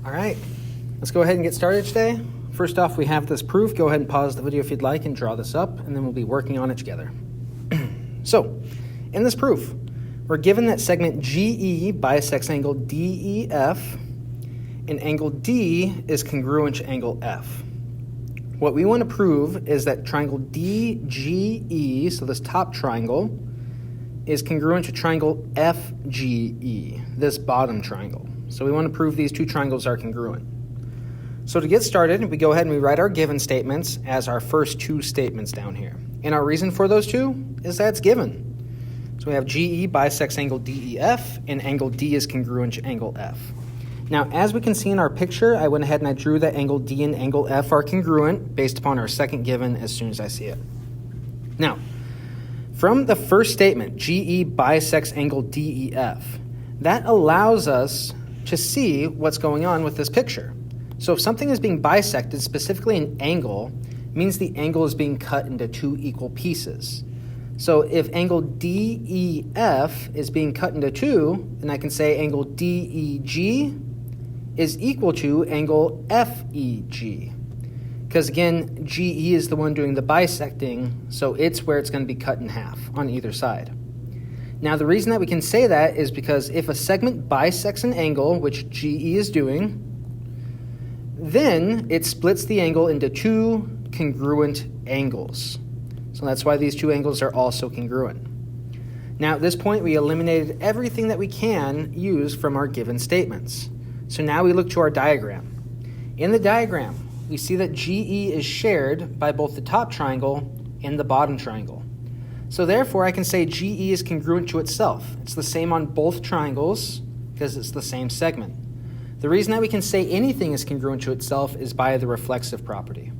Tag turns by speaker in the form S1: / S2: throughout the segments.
S1: All right, let's go ahead and get started today. First off, we have this proof. Go ahead and pause the video if you'd like and draw this up, and then we'll be working on it together. So, in this proof, we're given that segment GE bisects angle DEF, and angle D is congruent to angle F. What we want to prove is that triangle DGE, so this top triangle, is congruent to triangle FGE, this bottom triangle. So we want to prove these two triangles are congruent. So to get started, we go ahead and we write our given statements as our first two statements down here. And our reason for those two is that it's given. So we have GE bisects angle DEF, and angle D is congruent to angle F. Now, as we can see in our picture, I went ahead and I drew that angle D and angle F are congruent based upon our second given as soon as I see it. Now, from the first statement, GE bisects angle DEF, that allows us to see what's going on with this picture. So if something is being bisected, specifically an angle, means the angle is being cut into two equal pieces. So if angle DEF is being cut into two, then I can say angle DEG is equal to angle FEG. Because again, GE is the one doing the bisecting, so it's where it's going to be cut in half on either side. Now the reason that we can say that is because if a segment bisects an angle, which GE is doing, then it splits the angle into two congruent angles. So that's why these two angles are also congruent. Now at this point, we eliminated everything that we can use from our given statements. So now we look to our diagram. In the diagram, we see that GE is shared by both the top triangle and the bottom triangle. So therefore, I can say GE is congruent to itself. It's the same on both triangles because it's the same segment. The reason that we can say anything is congruent to itself is by the reflexive property.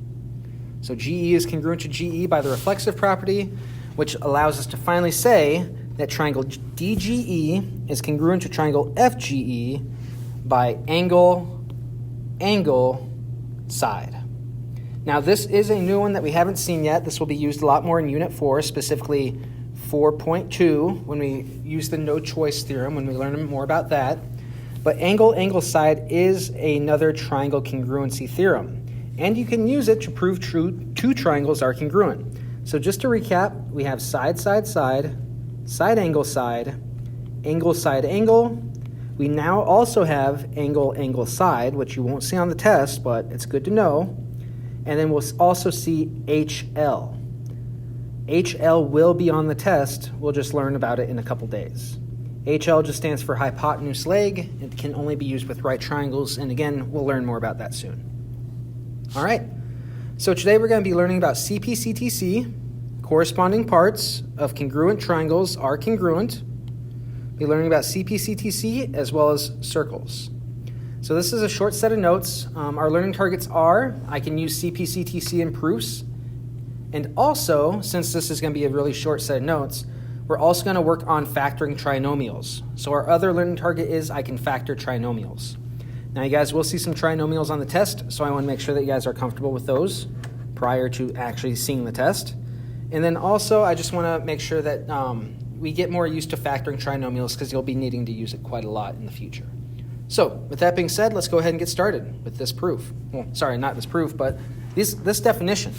S1: So GE is congruent to GE by the reflexive property, which allows us to finally say that triangle DGE is congruent to triangle FGE by angle, side. Now this is a new one that we haven't seen yet. This will be used a lot more in Unit 4, specifically 4.2, when we use the no choice theorem, when we learn more about that. But angle, side is another triangle congruency theorem. And you can use it to prove two triangles are congruent. So just to recap, we have side, angle, side, angle. We now also have angle, side, which you won't see on the test, but it's good to know. And then we'll also see HL. HL will be on the test. We'll just learn about it in a couple days. HL just stands for hypotenuse leg. It can only be used with right triangles. And again, we'll learn more about that soon. All right. So today we're going to be learning about CPCTC. Corresponding parts of congruent triangles are congruent. We'll be learning about CPCTC as well as circles. So this is a short set of notes. Our learning targets are, I can use CPCTC in proofs. And also, since this is going to be a really short set of notes, we're also going to work on factoring trinomials. So our other learning target is I can factor trinomials. Now you guys will see some trinomials on the test, so I want to make sure that you guys are comfortable with those prior to actually seeing the test. And then also, I just want to make sure that we get more used to factoring trinomials because you'll be needing to use it quite a lot in the future. So, with that being said, let's go ahead and get started with this proof. Well, sorry, not this proof, but this definition.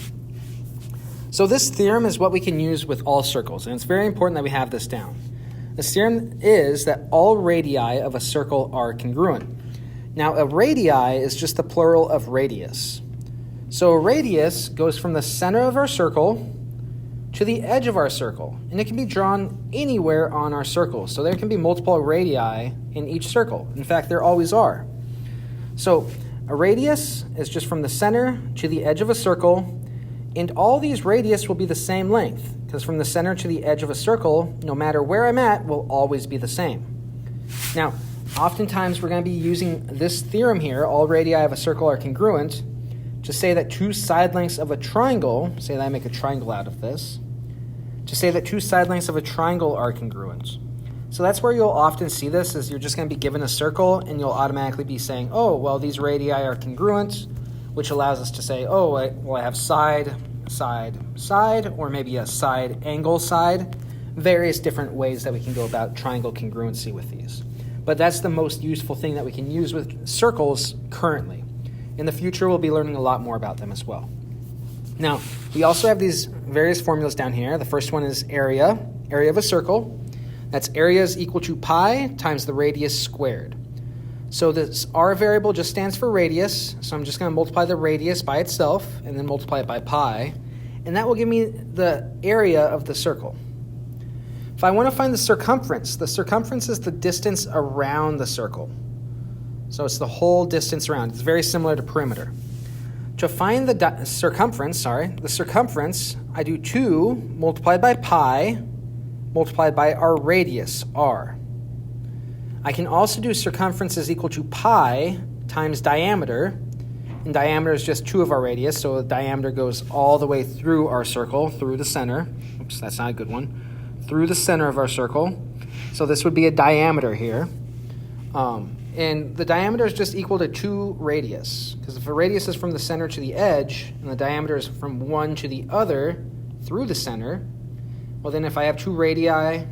S1: So this theorem is what we can use with all circles, and it's very important that we have this down. This theorem is that all radii of a circle are congruent. Now, a radii is just the plural of radius. So a radius goes from the center of our circle to the edge of our circle, and it can be drawn anywhere on our circle. So there can be multiple radii in each circle. In fact, there always are. So a radius is just from the center to the edge of a circle, and all these radius will be the same length, because from the center to the edge of a circle, no matter where I'm at, will always be the same. Now, oftentimes we're going to be using this theorem here, all radii of a circle are congruent, to say that two side lengths of a triangle, say that I make a triangle out of this, to say that two side lengths of a triangle are congruent. So that's where you'll often see this, is you're just going to be given a circle and you'll automatically be saying, oh, well, these radii are congruent, which allows us to say, oh, I have side, or maybe a side, angle, side, various different ways that we can go about triangle congruency with these. but that's the most useful thing that we can use with circles currently. In the future, we'll be learning a lot more about them as well. Now, we also have these various formulas down here. The first one is area of a circle. That's area is equal to pi times the radius squared. So this r variable just stands for radius, so I'm just going to multiply the radius by itself and then multiply it by pi, and that will give me the area of the circle. If I want to find the circumference is the distance around the circle. So it's the whole distance around. It's very similar to perimeter. To find the circumference, I do 2 multiplied by pi multiplied by our radius, r. I can also do circumference is equal to pi times diameter, and diameter is just 2 of our radius, so the diameter goes all the way through our circle, through the center. Oops, that's not a good one. Through the center of our circle. So this would be a diameter here. And the diameter is just equal to 2 radius, because if a radius is from the center to the edge, and the diameter is from one to the other through the center, well then if I have 2 radii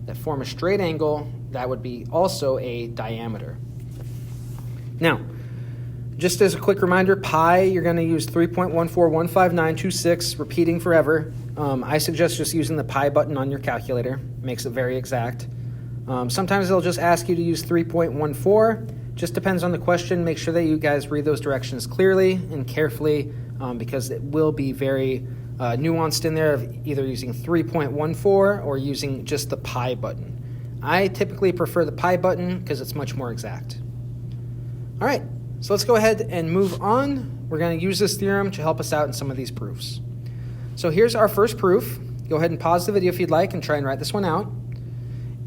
S1: that form a straight angle, that would be also a diameter. Now, just as a quick reminder, pi, you're going to use 3.1415926, repeating forever. I suggest just using the pi button on your calculator. It makes it very exact. Sometimes they'll just ask you to use 3.14. Just depends on the question. Make sure that you guys read those directions clearly and carefully, because it will be very nuanced in there of either using 3.14 or using just the pi button. I typically prefer the pi button because it's much more exact. All right, so let's go ahead and move on. We're going to use this theorem to help us out in some of these proofs. So here's our first proof. Go ahead and pause the video if you'd like and try and write this one out.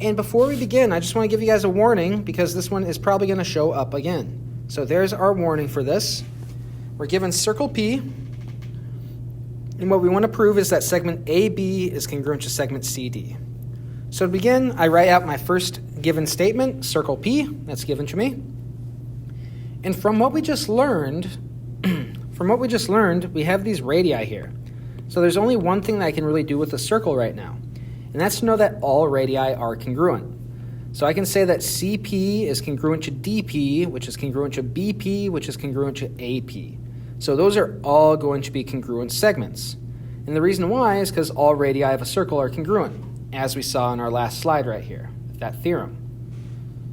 S1: And before we begin, I just want to give you guys a warning because this one is probably going to show up again. So there's our warning for this. We're given circle P, and what we want to prove is that segment AB is congruent to segment CD. So to begin, I write out my first given statement, circle P, that's given to me. And from what we just learned, we have these radii here. So there's only one thing that I can really do with the circle right now, and that's to know that all radii are congruent. So I can say that CP is congruent to DP, which is congruent to BP, which is congruent to AP. So those are all going to be congruent segments. And the reason why is because all radii of a circle are congruent, as we saw in our last slide right here, that theorem.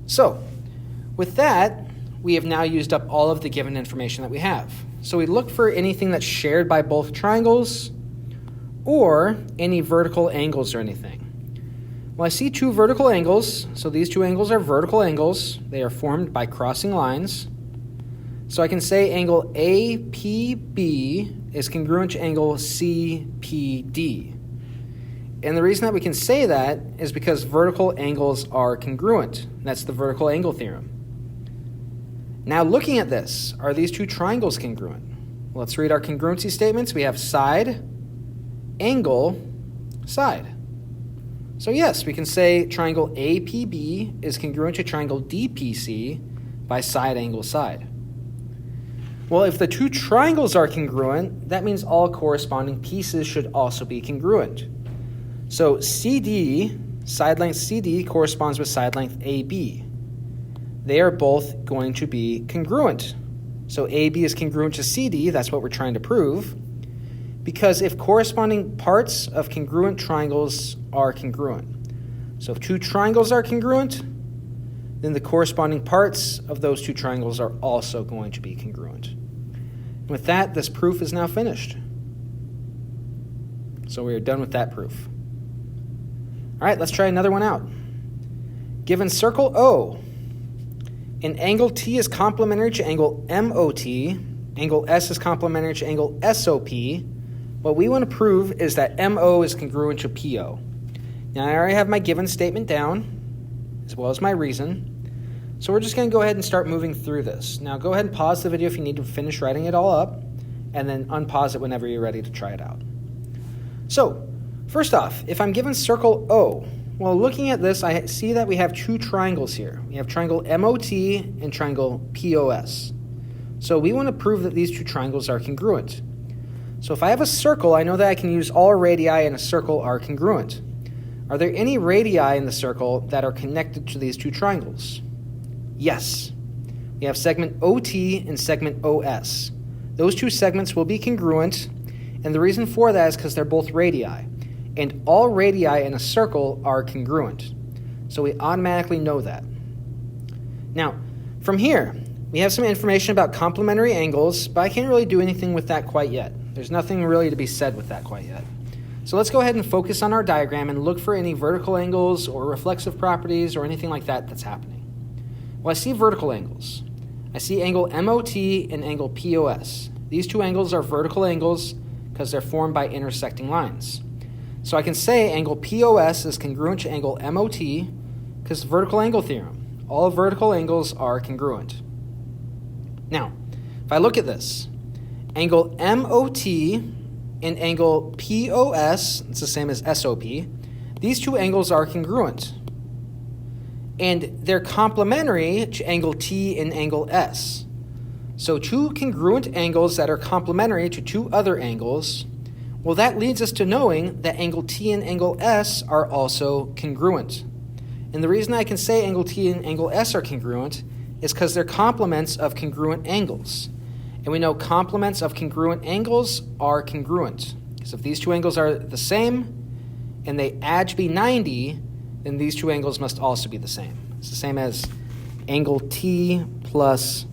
S1: So, with that, we have now used up all of the given information that we have. So we look for anything that's shared by both triangles or any vertical angles or anything. Well, I see 2 vertical angles, so these 2 angles are vertical angles. They are formed by crossing lines. So I can say angle APB is congruent to angle CPD. And the reason that we can say that is because vertical angles are congruent. That's the vertical angle theorem. Now looking at this, are these 2 triangles congruent? Well, let's read our congruency statements. We have side, angle, side. So yes, we can say triangle APB is congruent to triangle DPC by side, angle, side. Well, if the 2 triangles are congruent, that means all corresponding pieces should also be congruent. So CD, side length CD, corresponds with side length AB. They are both going to be congruent. So AB is congruent to CD, that's what we're trying to prove, because if corresponding parts of congruent triangles are congruent. So if 2 triangles are congruent, then the corresponding parts of those 2 triangles are also going to be congruent. And with that, this proof is now finished. So we are done with that proof. All right, let's try another one out. Given circle O, and angle T is complementary to angle MOT, angle S is complementary to angle SOP, what we want to prove is that MO is congruent to PO. Now I already have my given statement down, as well as my reason. So we're just going to go ahead and start moving through this. Now go ahead and pause the video if you need to finish writing it all up, and then unpause it whenever you're ready to try it out. So, first off, if I'm given circle O, well, looking at this, I see that we have 2 triangles here. We have triangle MOT and triangle POS. So we want to prove that these 2 triangles are congruent. So if I have a circle, I know that I can use all radii in a circle are congruent. Are there any radii in the circle that are connected to these two triangles? Yes. We have segment OT and segment OS. Those two segments will be congruent, and the reason for that is because they're both radii, and all radii in a circle are congruent. So we automatically know that. Now, from here, we have some information about complementary angles, but I can't really do anything with that quite yet. There's nothing really to be said with that quite yet. So let's go ahead and focus on our diagram and look for any vertical angles or reflexive properties or anything like that that's happening. Well, I see vertical angles. I see angle MOT and angle POS. These two angles are vertical angles because they're formed by intersecting lines. So I can say angle POS is congruent to angle MOT because vertical angle theorem. All vertical angles are congruent. Now, if I look at this, angle MOT and angle POS, it's the same as SOP, these two angles are congruent. And they're complementary to angle T and angle S. So two congruent angles that are complementary to two other angles, well, that leads us to knowing that angle T and angle S are also congruent. And the reason I can say angle T and angle S are congruent is because they're complements of congruent angles. And we know complements of congruent angles are congruent. Because if these two angles are the same and they add to be 90, then these two angles must also be the same. It's the same as angle T plus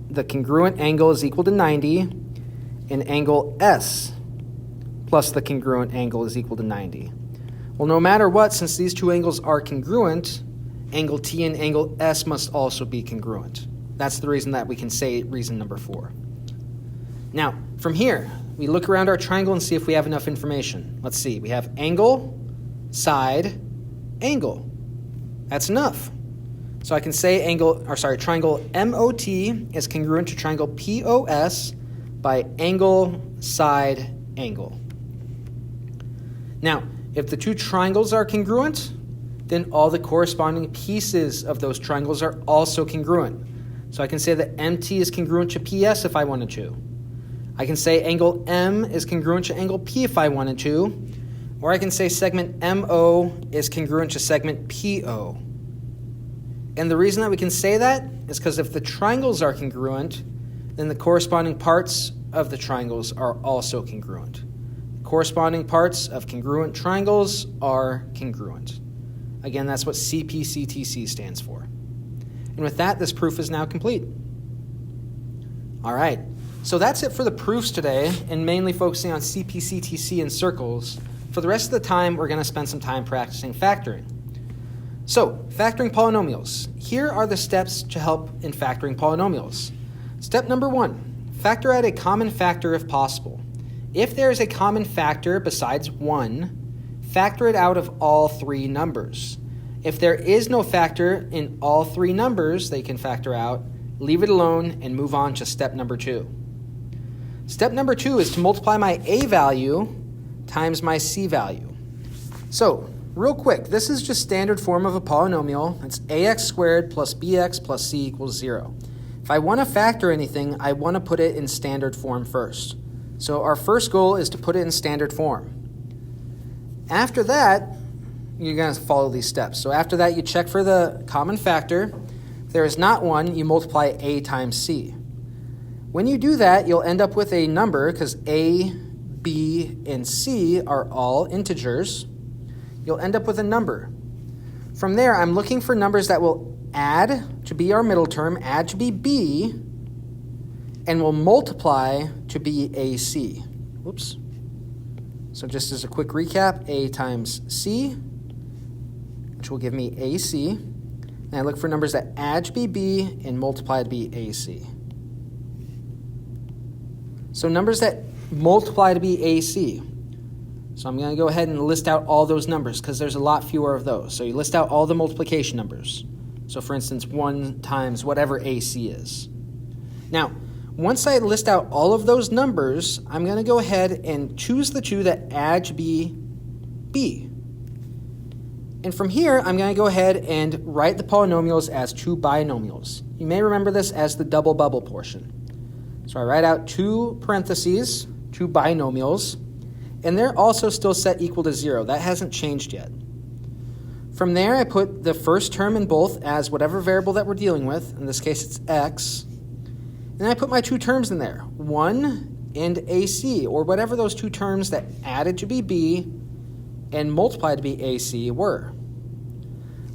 S1: the congruent angle is equal to 90, and angle S plus the congruent angle is equal to 90. Well, no matter what, since these two angles are congruent, angle T and angle S must also be congruent. That's the reason that we can say reason number 4. Now, from here, we look around our triangle and see if we have enough information. Let's see. We have angle, side, angle. That's enough. So I can say triangle MOT is congruent to triangle POS by angle, side, angle. Now, if the two triangles are congruent, then all the corresponding pieces of those triangles are also congruent. So I can say that MT is congruent to PS if I wanted to. I can say angle M is congruent to angle P if I wanted to. Or I can say segment MO is congruent to segment PO. And the reason that we can say that is because if the triangles are congruent, then the corresponding parts of the triangles are also congruent. The corresponding parts of congruent triangles are congruent. Again, that's what CPCTC stands for. And with that, this proof is now complete. All right, so that's it for the proofs today, and mainly focusing on CPCTC and circles. For the rest of the time, we're going to spend some time practicing factoring. So, factoring polynomials. Here are the steps to help in factoring polynomials. Step number 1, factor out a common factor if possible. If there is a common factor besides 1, factor it out of all 3 numbers. If there is no factor in all 3 numbers they can factor out, leave it alone and move on to step number 2. Step number 2 is to multiply my a value times my c value. So, real quick, this is just standard form of a polynomial. It's ax squared plus bx plus c equals 0. If I want to factor anything, I want to put it in standard form first. So our first goal is to put it in standard form. After that, you're going to follow these steps. So after that, you check for the common factor. If there is not one, you multiply a times c. When you do that, you'll end up with a number because a, b, and c are all integers. You'll end up with a number. From there, I'm looking for numbers that will add to be our middle term, add to be b, and will multiply to be ac. Whoops. So just as a quick recap, a times c, which will give me ac. And I look for numbers that add to be b and multiply to be ac. So numbers that multiply to be ac. So I'm going to go ahead and list out all those numbers because there's a lot fewer of those. So you list out all the multiplication numbers. So for instance, 1 times whatever AC is. Now, once I list out all of those numbers, I'm going to go ahead and choose the 2 that add to be b. And from here, I'm going to go ahead and write the polynomials as 2 binomials. You may remember this as the double bubble portion. So I write out 2 parentheses, 2 binomials, and they're also still set equal to 0. That hasn't changed yet. From there, I put the first term in both as whatever variable that we're dealing with. In this case, it's x. And I put my two terms in there, 1 and AC, or whatever those two terms that added to be b and multiplied to be AC were.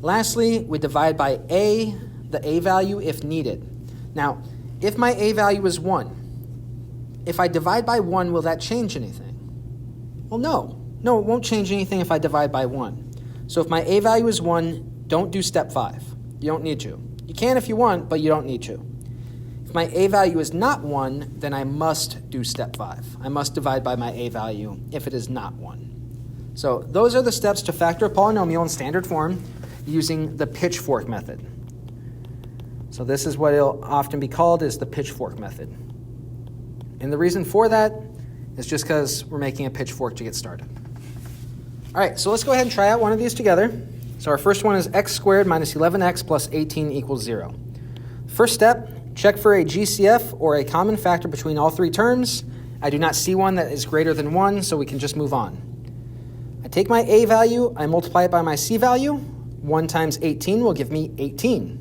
S1: Lastly, we divide by a, the a value if needed. Now, if my a value is 1, if I divide by 1, will that change anything? Well, no. No, it won't change anything if I divide by 1. So if my a value is 1, don't do step 5. You don't need to. You can if you want, but you don't need to. If my a value is not 1, then I must do step 5. I must divide by my a value if it is not 1. So those are the steps to factor a polynomial in standard form using the pitchfork method. So this is what it'll often be called, is the pitchfork method. And the reason for that is just because we're making a pitchfork to get started. All right, so let's go ahead and try out one of these together. So our first one is x squared minus 11x plus 18 equals 0. First step, check for a GCF or a common factor between all three terms. I do not see one that is greater than 1, so we can just move on. I take my a value, I multiply it by my c value. 1 times 18 will give me 18.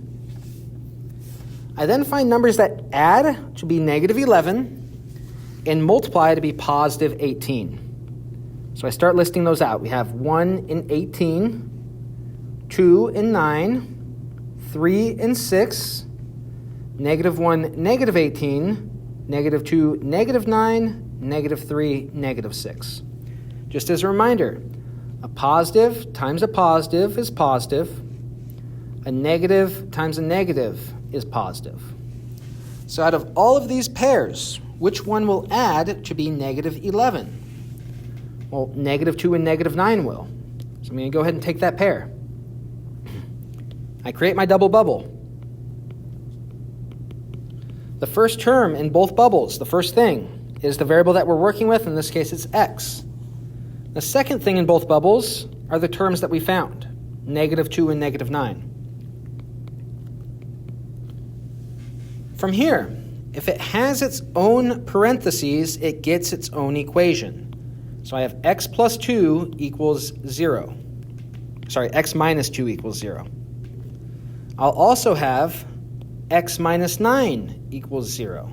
S1: I then find numbers that add to be negative 11 and multiply to be positive 18. So I start listing those out. We have 1 and 18, 2 and 9, 3 and 6, negative 1, negative 18, negative 2, negative 9, negative 3, negative 6. Just as a reminder, a positive times a positive is positive. A negative times a negative is positive. So out of all of these pairs, which one will add to be negative 11? Well, negative 2 and negative 9 will. So I'm going to go ahead and take that pair. I create my double bubble. The first term in both bubbles, the first thing, is the variable that we're working with. In this case, it's x. The second thing in both bubbles are the terms that we found, negative 2 and negative 9. From here, if it has its own parentheses, it gets its own equation. So I have x plus 2 equals 0. Sorry, x minus 2 equals 0. I'll also have x minus 9 equals 0.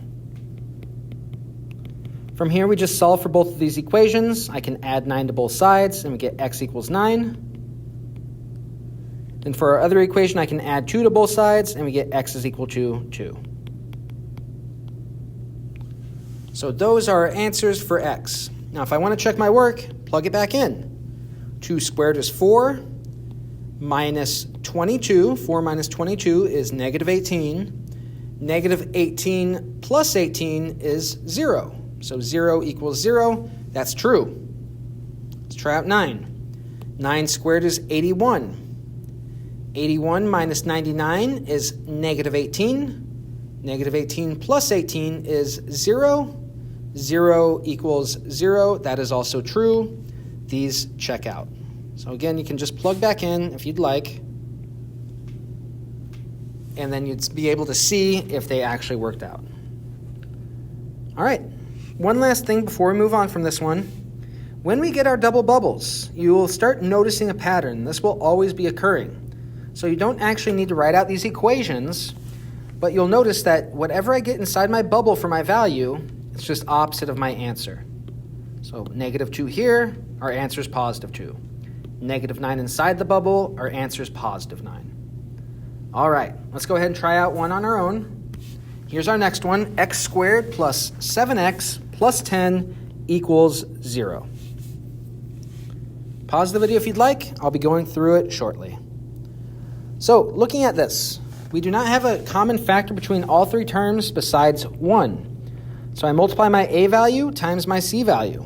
S1: From here, we just solve for both of these equations. I can add 9 to both sides, and we get x equals 9. Then for our other equation, I can add 2 to both sides, and we get x is equal to 2. So those are our answers for x. Now, if I want to check my work, plug it back in. 2 squared is 4, minus 22. 4 minus 22 is negative 18. Negative 18 plus 18 is 0. So 0 equals 0. That's true. Let's try out 9. 9 squared is 81. 81 minus 99 is negative 18. Negative 18 plus 18 is 0. 0 equals 0. That is also true. These check out. So again, you can just plug back in if you'd like, and then you'd be able to see if they actually worked out. All right, one last thing before we move on from this one. When we get our double bubbles, you will start noticing a pattern. This will always be occurring. So you don't actually need to write out these equations, but you'll notice that whatever I get inside my bubble for my value, it's just opposite of my answer. So negative 2 here, our answer is positive 2. Negative 9 inside the bubble, our answer is positive 9. All right, let's go ahead and try out one on our own. Here's our next one, x squared plus 7x plus 10 equals 0. Pause the video if you'd like. I'll be going through it shortly. So looking at this, we do not have a common factor between all three terms besides 1. So I multiply my a value times my c value.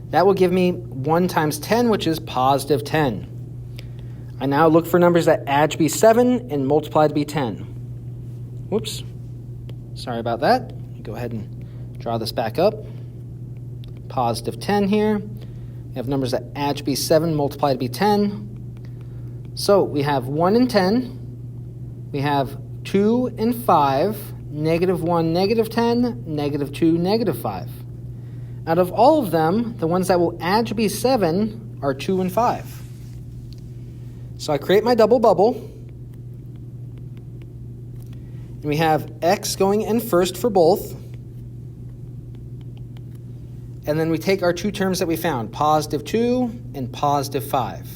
S1: That will give me 1 times 10, which is positive 10. I now look for numbers that add to be 7 and multiply to be 10. Whoops. Sorry about that. Go ahead and draw this back up. Positive 10 here. We have numbers that add to be 7, multiply to be 10. So we have 1 and 10. We have 2 and 5. Negative 1, negative 10, negative 2, negative 5. Out of all of them, the ones that will add to be 7 are 2 and 5. So I create my double bubble, and we have x going in first for both, and then we take our two terms that we found, positive 2 and positive 5.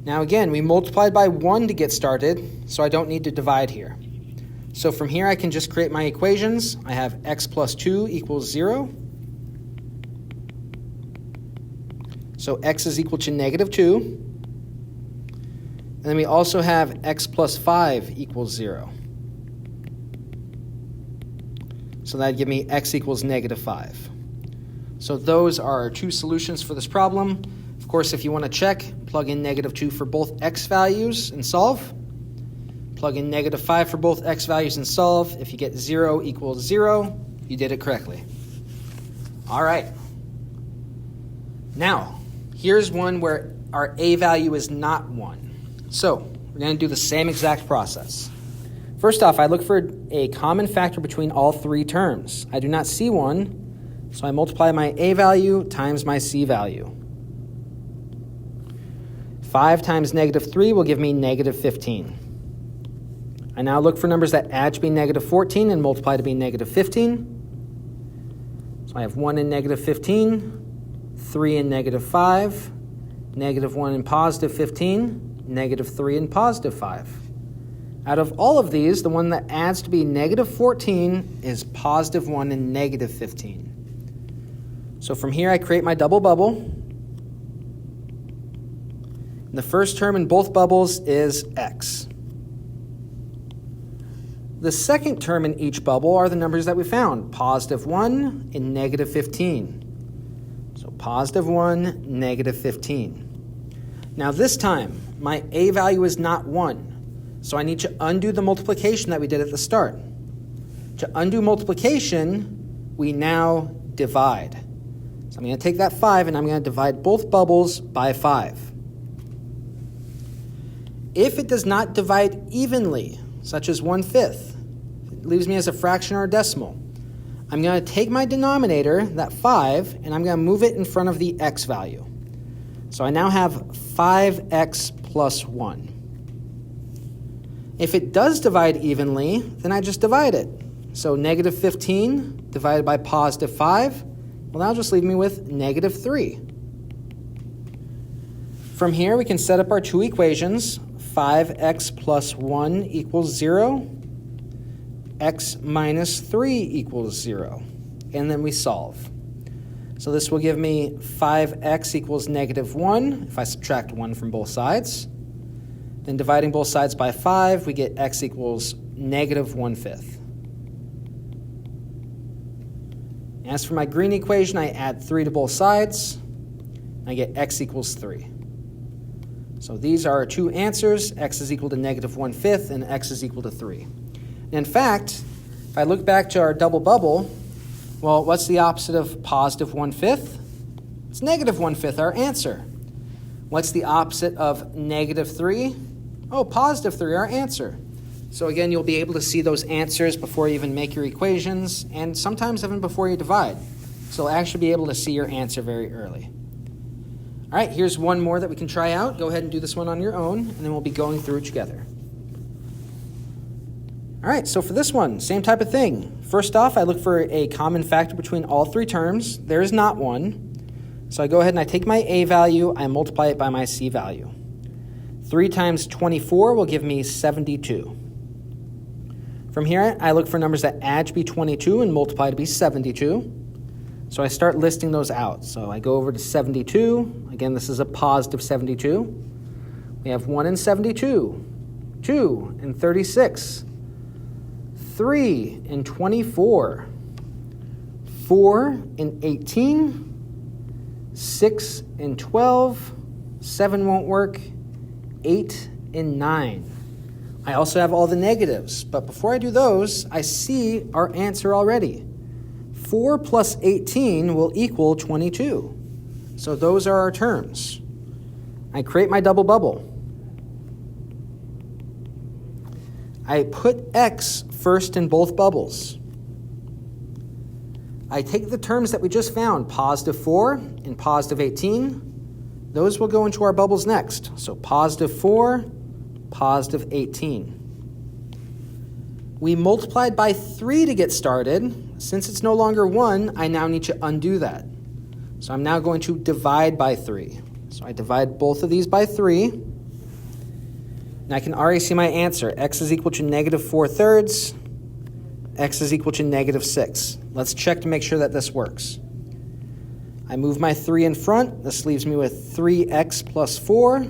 S1: Now again, we multiplied by 1 to get started, so I don't need to divide here. So from here I can just create my equations. I have x plus 2 equals 0. So x is equal to negative 2. And then we also have x plus 5 equals 0. So that'd give me x equals negative 5. So those are our two solutions for this problem. Of course, if you want to check, plug in negative 2 for both x values and solve. Plug in negative 5 for both x values and solve. If you get 0 equals 0, you did it correctly. All right. Now, here's one where our a value is not 1. So we're going to do the same exact process. First off, I look for a common factor between all three terms. I do not see one, so I multiply my a value times my c value. 5 times negative 3 will give me negative 15. I now look for numbers that add to be negative 14 and multiply to be negative 15. So I have 1 in negative 15, 3 in negative 5, negative 1 in positive 15, negative 3 in positive 5. Out of all of these, the one that adds to be negative 14 is positive 1 in negative 15. So from here I create my double bubble. The first term in both bubbles is x. The second term in each bubble are the numbers that we found, positive 1 and negative 15. So positive 1, negative 15. Now this time, my a value is not 1, so I need to undo the multiplication that we did at the start. To undo multiplication, we now divide. So I'm going to take that 5 and I'm going to divide both bubbles by 5. If it does not divide evenly, such as 1/5, it leaves me as a fraction or a decimal, I'm going to take my denominator, that 5, and I'm going to move it in front of the x value. So I now have 5x plus 1. If it does divide evenly, then I just divide it. So negative 15 divided by positive 5 will now just leave me with negative 3. From here, we can set up our two equations. 5x plus 1 equals 0. X minus 3 equals 0. And then we solve. So this will give me 5x equals negative 1 if I subtract 1 from both sides. Then dividing both sides by 5, we get x equals negative 1/5. As for my green equation, I add 3 to both sides. I get x equals 3. So these are our two answers. X is equal to negative 1/5 and x is equal to 3. And in fact, if I look back to our double bubble, well, what's the opposite of positive 1/5? It's negative 1/5, our answer. What's the opposite of negative 3? Oh, positive 3, our answer. So again, you'll be able to see those answers before you even make your equations, and sometimes even before you divide. So you'll actually be able to see your answer very early. All right, here's one more that we can try out. Go ahead and do this one on your own, and then we'll be going through it together. All right, so for this one, same type of thing. First off, I look for a common factor between all three terms. There is not one. So I go ahead and I take my a value, I multiply it by my c value. 3 times 24 will give me 72. From here, I look for numbers that add to be 22 and multiply to be 72. So I start listing those out. So I go over to 72. Again, this is a positive 72. We have 1 in 72, 2 in 36, 3 in 24, 4 in 18, 6 in 12, 7 won't work, 8 in 9. I also have all the negatives, but before I do those, I see our answer already. 4 plus 18 will equal 22. So those are our terms. I create my double bubble. I put x first in both bubbles. I take the terms that we just found, positive 4 and positive 18, those will go into our bubbles next. So positive 4, positive 18. We multiplied by 3 to get started. Since it's no longer 1, I now need to undo that. So I'm now going to divide by 3. So I divide both of these by 3. And I can already see my answer. X is equal to negative 4/3. X is equal to negative 6. Let's check to make sure that this works. I move my 3 in front. This leaves me with 3x plus 4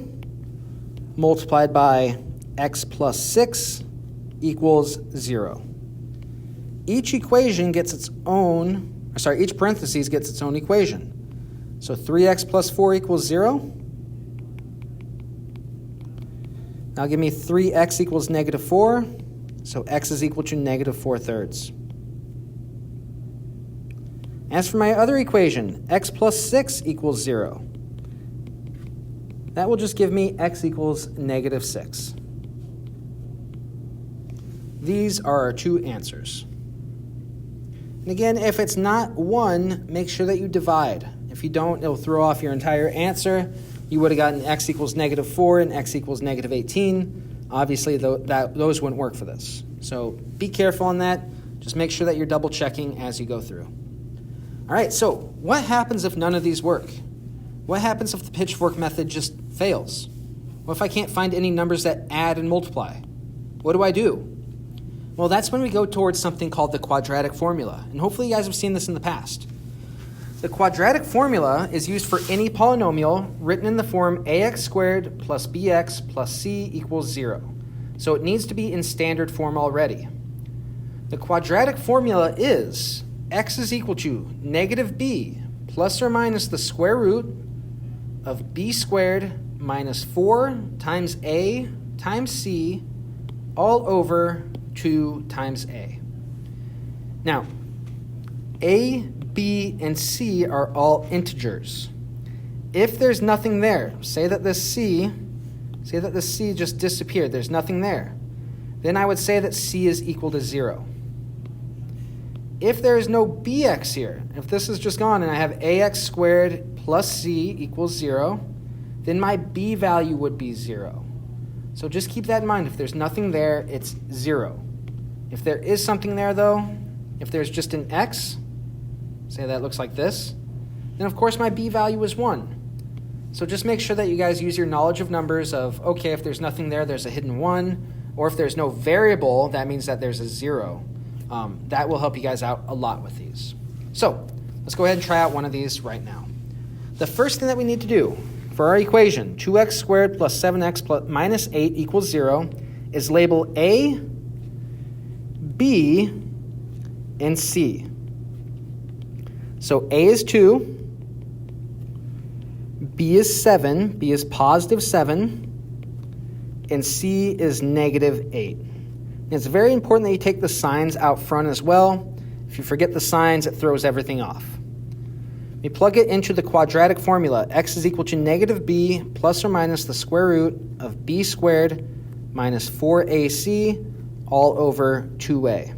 S1: multiplied by x plus 6 equals 0. Each equation gets its own, each parentheses gets its own equation. So 3x plus 4 equals 0. Now give me 3x equals negative 4. So x is equal to negative 4/3. As for my other equation, x plus 6 equals 0. That will just give me x equals negative 6. These are our two answers. And again, if it's not 1, make sure that you divide. If you don't, it'll throw off your entire answer. You would have gotten x equals negative 4 and x equals negative 18. Obviously, those wouldn't work for this. So be careful on that. Just make sure that you're double checking as you go through. All right, so what happens if none of these work? What happens if the pitchfork method just fails? What if I can't find any numbers that add and multiply? What do I do? Well, that's when we go towards something called the quadratic formula. And hopefully you guys have seen this in the past. The quadratic formula is used for any polynomial written in the form ax squared plus bx plus c equals 0. So it needs to be in standard form already. The quadratic formula is x is equal to negative b plus or minus the square root of b squared minus 4 times a times c all over 2 times a. Now, a, b, and c are all integers. If there's nothing there, say that this c just disappeared, there's nothing there, then I would say that c is equal to 0. If there is no bx here, if this is just gone and I have ax squared plus c equals 0, then my b value would be 0. So just keep that in mind. If there's nothing there, it's 0. If there is something there, though, if there's just an x, say that looks like this, then of course my b value is 1. So just make sure that you guys use your knowledge of numbers of, okay, if there's nothing there, there's a hidden 1, or if there's no variable, that means that there's a 0. That will help you guys out a lot with these. So let's go ahead and try out one of these right now. The first thing that we need to do for our equation, 2x squared plus 7x plus minus 8 equals 0, is label a, b, and c. So a is 2, b is 7, b is positive 7, and c is negative 8. And it's very important that you take the signs out front as well. If you forget the signs, it throws everything off. We plug it into the quadratic formula. X is equal to negative b plus or minus the square root of b squared minus 4ac all over 2a.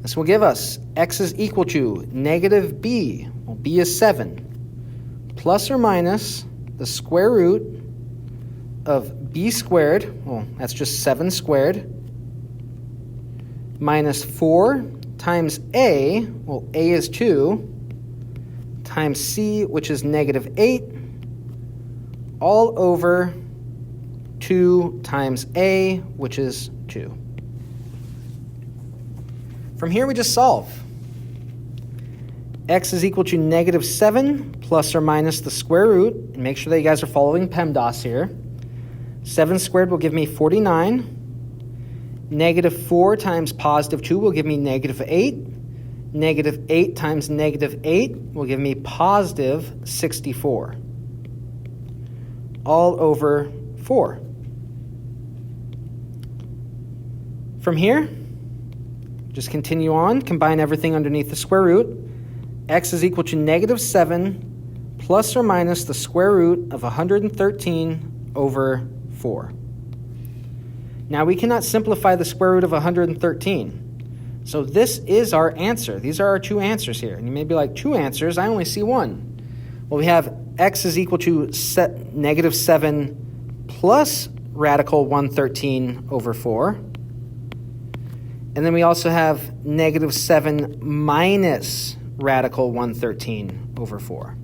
S1: This will give us x is equal to negative b, well, b is 7, plus or minus the square root of b squared, well, that's just 7 squared, minus 4 times a, well, a is 2, times c, which is negative 8, all over 2 times a, which is 2. From here, we just solve. X is equal to negative 7 plus or minus the square root, and make sure that you guys are following PEMDAS here. 7 squared will give me 49. Negative 4 times positive 2 will give me negative 8. Negative 8 times negative 8 will give me positive 64. All over 4. From here, just continue on, combine everything underneath the square root. X is equal to negative 7 plus or minus the square root of 113 over 4. Now we cannot simplify the square root of 113. So this is our answer. These are our two answers here. And you may be like, 2 answers? I only see 1. Well, we have x is equal to negative 7 plus radical 113 over 4. And then we also have negative 7 minus radical 113 over 4.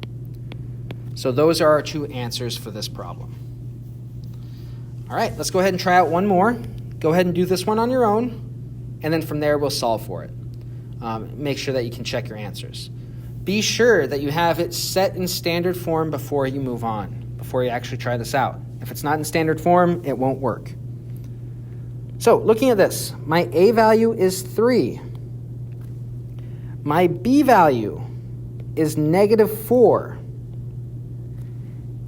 S1: So those are our two answers for this problem. All right, let's go ahead and try out one more. Go ahead and do this one on your own, and then from there we'll solve for it. Make sure that you can check your answers. Be sure that you have it set in standard form before you move on, before you actually try this out. If it's not in standard form, it won't work. So looking at this, my A value is 3. My B value is negative 4.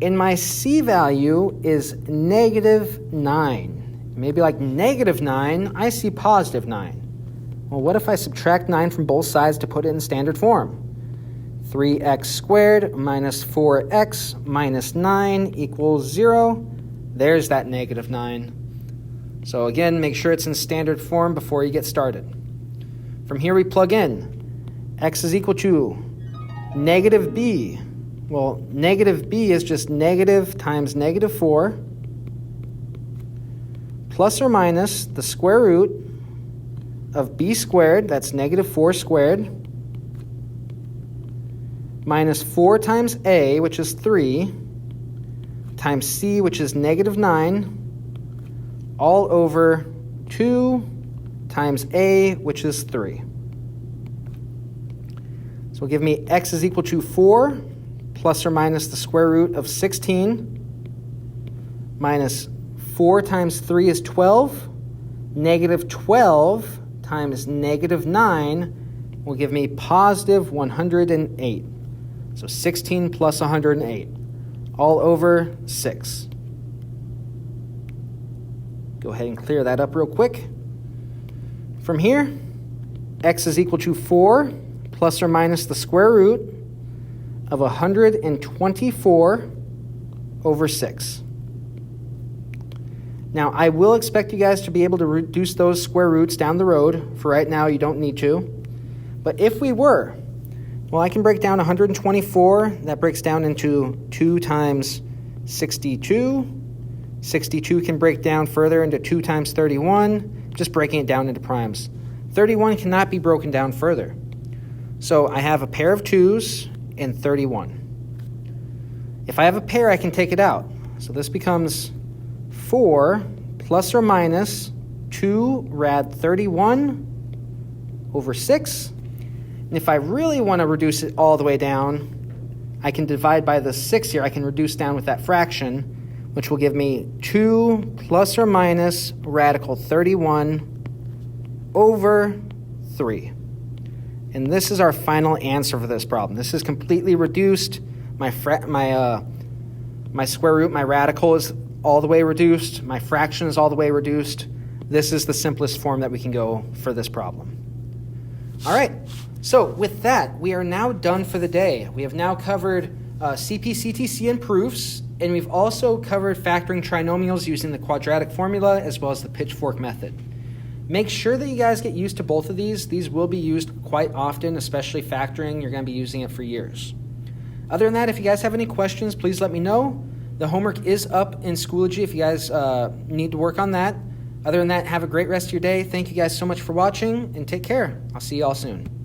S1: And my C value is negative 9. Maybe like negative 9, I see positive 9. Well, what if I subtract 9 from both sides to put it in standard form? 3x squared minus 4x minus 9 equals 0. There's that negative 9. So again, make sure it's in standard form before you get started. From here we plug in. X is equal to negative b. Well, negative b is just negative times negative 4 plus or minus the square root of b squared, that's negative 4 squared, minus 4 times a, which is 3, times c, which is negative 9, all over 2 times a, which is 3. So it'll give me x is equal to 4 plus or minus the square root of 16 minus 4 times 3 is 12. Negative 12 times negative 9 will give me positive 108. So 16 plus 108, all over 6. Go ahead and clear that up real quick. From here, x is equal to 4 plus or minus the square root of 124 over 6. Now, I will expect you guys to be able to reduce those square roots down the road. For right now, you don't need to. But if we were, well, I can break down 124. That breaks down into 2 times 62. 62 can break down further into 2 times 31, just breaking it down into primes. 31 cannot be broken down further. So I have a pair of 2's and 31. If I have a pair, I can take it out. So this becomes 4 plus or minus 2 rad 31 over 6. And if I really want to reduce it all the way down, I can divide by the 6 here. I can reduce down with that fraction, which will give me 2 plus or minus radical 31 over 3. And this is our final answer for this problem. This is completely reduced. My square root, my radical is all the way reduced. My fraction is all the way reduced. This is the simplest form that we can go for this problem. All right, so with that, we are now done for the day. We have now covered CPCTC and proofs, and we've also covered factoring trinomials using the quadratic formula as well as the pitchfork method. Make sure that you guys get used to both of these. These will be used quite often, especially factoring. You're going to be using it for years. Other than that, if you guys have any questions, please let me know. The homework is up in Schoology if you guys need to work on that. Other than that, have a great rest of your day. Thank you guys so much for watching, and take care. I'll see you all soon.